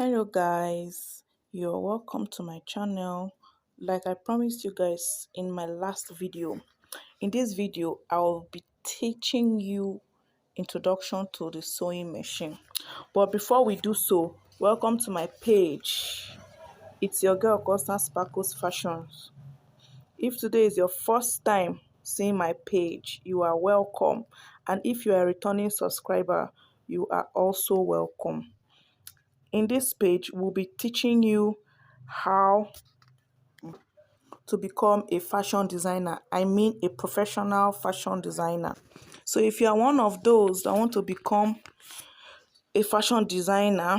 Hello guys, you're welcome to my channel. Like I promised you guys in my last video, in this video I'll be teaching you introduction to the sewing machine. But before we do so, welcome to my page. It's your girl Constant Sparkles Fashions. If today is your first time seeing my page, you are welcome, and if you are a returning subscriber, you are also welcome. In this page, we'll be teaching you how to become a fashion designer. I mean a professional fashion designer. So if you are one of those that want to become a fashion designer,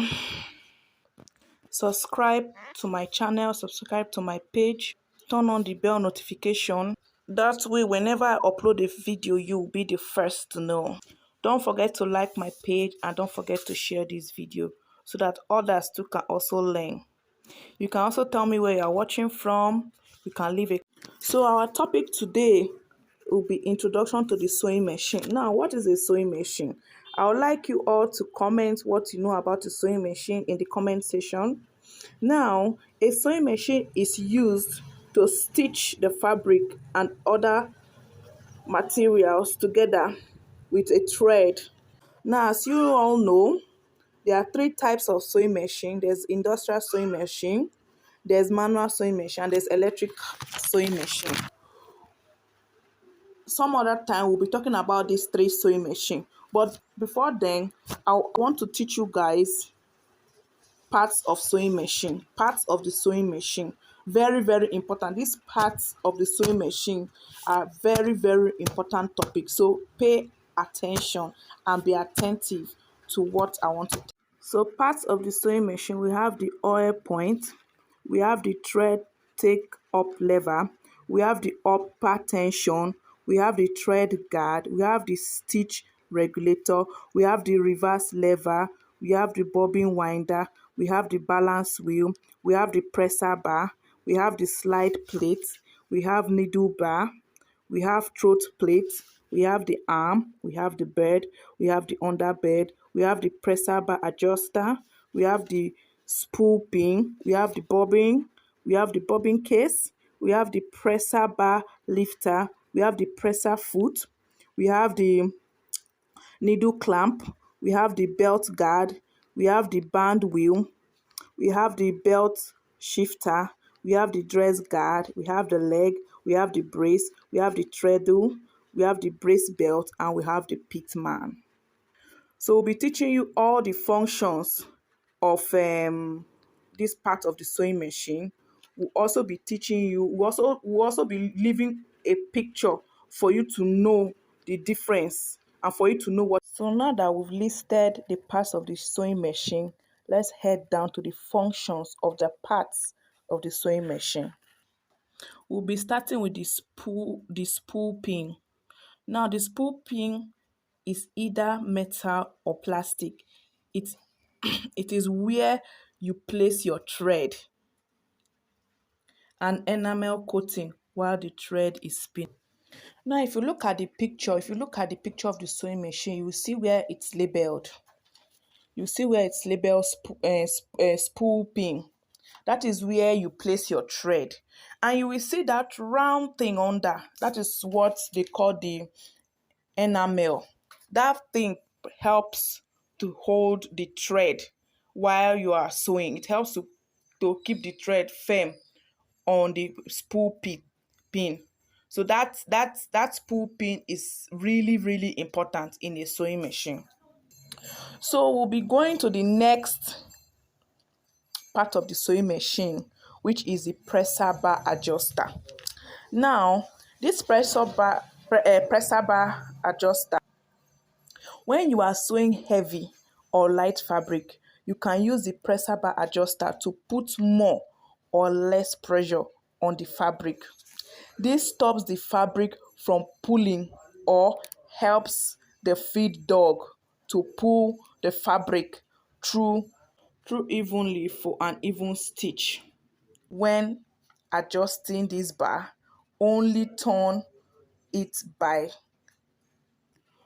subscribe to my channel, subscribe to my page, turn on the bell notification. That way, whenever I upload a video, you'll be the first to know. Don't forget to like my page and don't forget to share this video so that others too can also learn. You can also tell me where you are watching from. You can leave a... So our topic today will be introduction to the sewing machine. Now, what is a sewing machine? I would like you all to comment what you know about the sewing machine in the comment section. Now, a sewing machine is used to stitch the fabric and other materials together with a thread. Now, as you all know, there are three types of sewing machine. There's industrial sewing machine, there's manual sewing machine, and there's electric sewing machine. Some other time we'll be talking about these three sewing machine. But before then, I want to teach you guys parts of sewing machine, parts of the sewing machine. Very, very important. These parts of the sewing machine are very, very important topics. So pay attention and be attentive to what I want to teach. So parts of the sewing machine, we have the oil point, we have the thread take up lever, we have the upper tension, we have the thread guard, we have the stitch regulator, we have the reverse lever, we have the bobbin winder, we have the balance wheel, we have the presser bar, we have the slide plate, we have needle bar, we have throat plate, we have the arm, we have the bed, we have the underbed, we have the presser bar adjuster, we have the spool pin, we have the bobbin, we have the bobbin case, we have the presser bar lifter, we have the presser foot, we have the needle clamp, we have the belt guard, we have the band wheel, we have the belt shifter, we have the dress guard, we have the leg, we have the brace, we have the treadle, we have the brace belt, and we have the pitman. So we'll be teaching you all the functions of this part of the sewing machine. We'll also be teaching you, we'll also be leaving a picture for you to know the difference and for you to know what. So now that we've listed the parts of the sewing machine, let's head down to the functions of the parts of the sewing machine. We'll be starting with the spool pin. Now the spool pin is either metal or plastic. It, it is where you place your thread and enamel coating while the thread is spinning. Now if you look at the picture, of the sewing machine, you will see where it's labeled. You see where it's labeled spool pin. That is where you place your thread. And you will see that round thing under. That is what they call the enamel. That thing helps to hold the thread while you are sewing. It helps to keep the thread firm on the spool pin. So that spool pin is really, really important in a sewing machine. So we'll be going to the next part of the sewing machine, which is the presser bar adjuster. Now, this presser bar adjuster, when you are sewing heavy or light fabric, you can use the presser bar adjuster to put more or less pressure on the fabric. This stops the fabric from pulling or helps the feed dog to pull the fabric through evenly for an even stitch. When adjusting this bar, only turn it by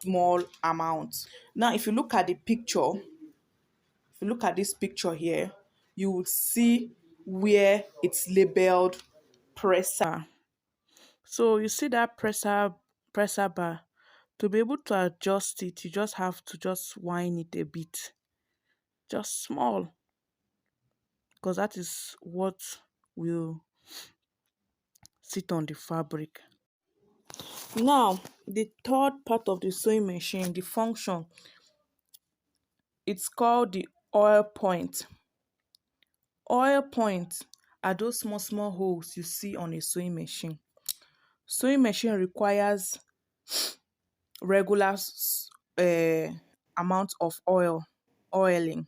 small amount. Now if you look at the picture, if you look at this picture here, you would see where it's labeled presser. So you see that presser bar. To be able to adjust it, you just have to just wind it a bit, just small, because that is what will sit on the fabric. Now, the third part of the sewing machine, the function, it's called the oil point. Oil points are those small small holes you see on a sewing machine. Sewing machine requires regular amount of oiling,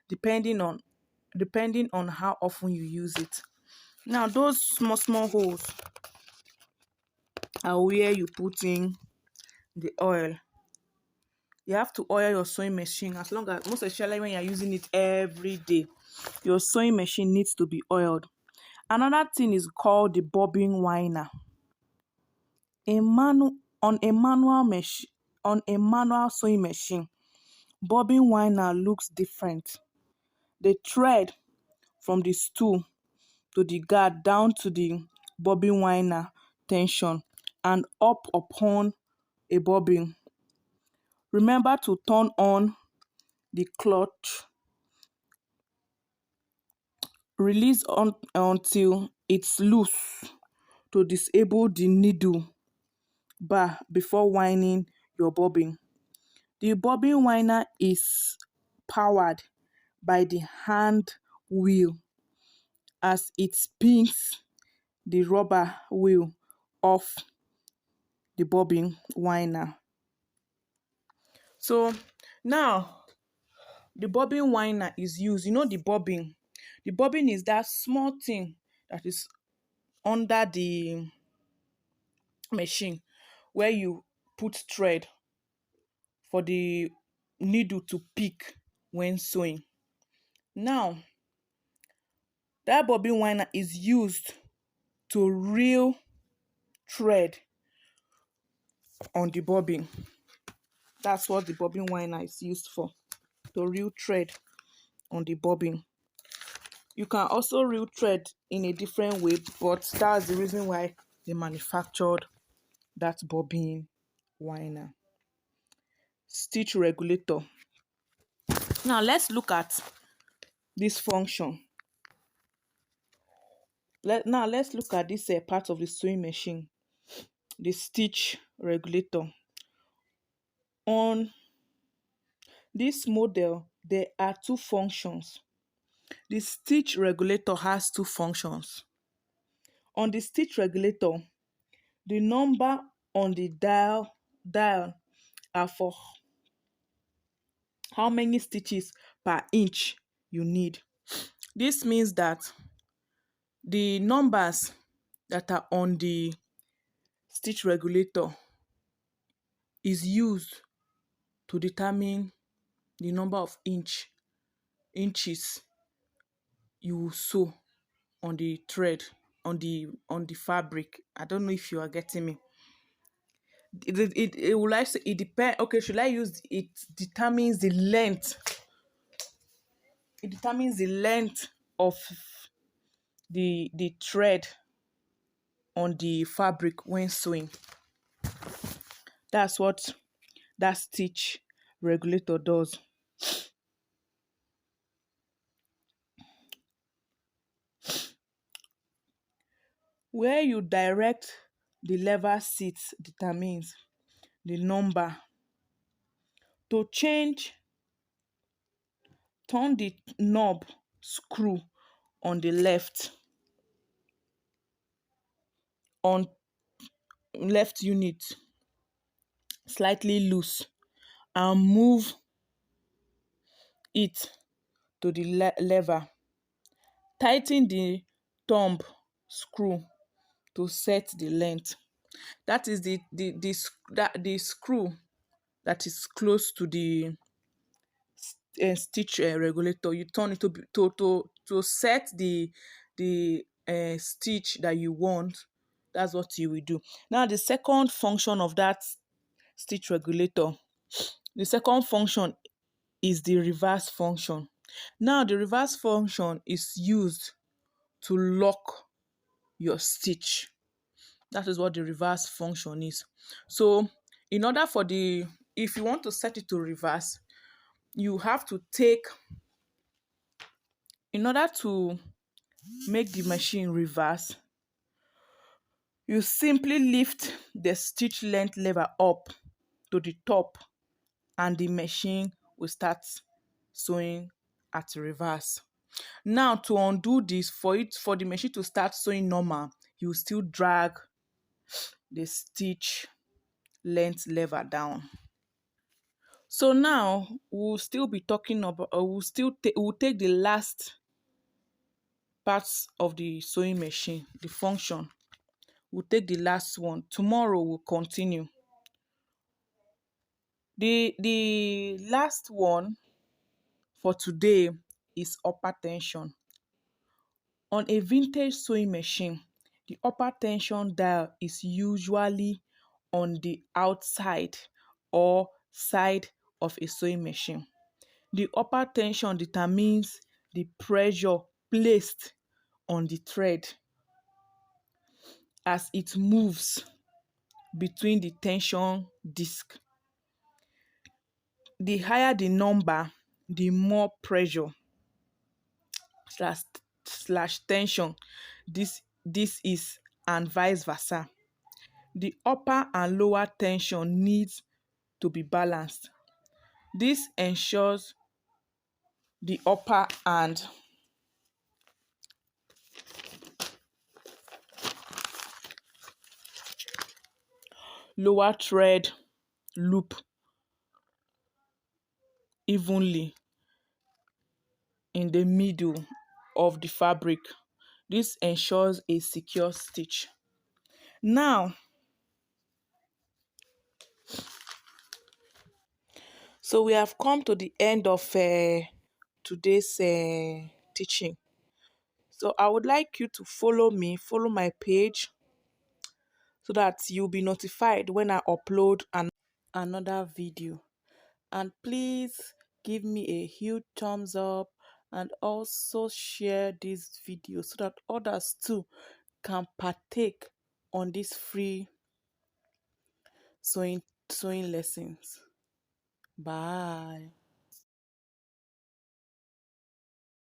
depending on how often you use it. Now those small small holes are where you put in the oil. You have to oil your sewing machine, as long as, most especially when you're using it every day, your sewing machine needs to be oiled. Another thing is called the bobbin winder. On a manual machine, on a manual sewing machine, bobbin winder looks different. The thread from the stool to the guard down to the bobbin winder tension and up upon a bobbin. Remember to turn on the clutch. Release until it's loose to disable the needle bar before winding your bobbin. The bobbin winder is powered by the hand wheel as it spins the rubber wheel off the bobbin winder. So now the bobbin winder is used. You know the bobbin. The bobbin is that small thing that is under the machine where you put thread for the needle to pick when sewing. Now, that bobbin winder is used to reel thread on the bobbin. That's what the bobbin winder is used for, to reel thread on the bobbin. You can also reel thread in a different way, but that's the reason why they manufactured that bobbin winder. Stitch regulator. Now let's look at this function. Let's look at this part of the sewing machine, the stitch regulator. On this model, there are two functions. The stitch regulator has two functions. On the stitch regulator, the number on the dial are for how many stitches per inch you need. This means that the numbers that are on the stitch regulator is used to determine the number of inches you will sew on the thread, on the fabric. I don't know if you are getting me. It will, I say, it depends. Okay, should I use it? Determines the length. It determines the length of the thread on the fabric when sewing. That's what that stitch regulator does. Where you direct the lever seat determines the number. To change, turn the knob screw on the left unit slightly loose and move it to the lever. Tighten the thumb screw to set the length. That is the screw that is close to the stitch regulator. You turn it to set the stitch that you want. That's what you will do. Now the second function of that stitch regulator, the second function is the reverse function. Now the reverse function is used to lock your stitch. That is what the reverse function is. So in order for if you want to set it to reverse, you have to take, in order to make the machine reverse, you simply lift the stitch length lever up to the top and the machine will start sewing at reverse. Now to undo this, for the machine to start sewing normal, you still drag the stitch length lever down. So now we'll still be talking about, we'll take the last parts of the sewing machine, the function. We'll take the last one. Tomorrow we'll continue. The last one for today is upper tension. On a vintage sewing machine, the upper tension dial is usually on the outside or side of a sewing machine. The upper tension determines the pressure placed on the thread as it moves between the tension disc. The higher the number, the more pressure slash, slash tension this is, and vice versa. The upper and lower tension needs to be balanced. This ensures the upper and lower thread loop evenly in the middle of the fabric. This ensures a secure stitch. Now, so we have come to the end of today's teaching. So I would like you to follow me, follow my page, so that you'll be notified when I upload another video. And please give me a huge thumbs up and also share this video so that others too can partake on these free sewing lessons. Bye.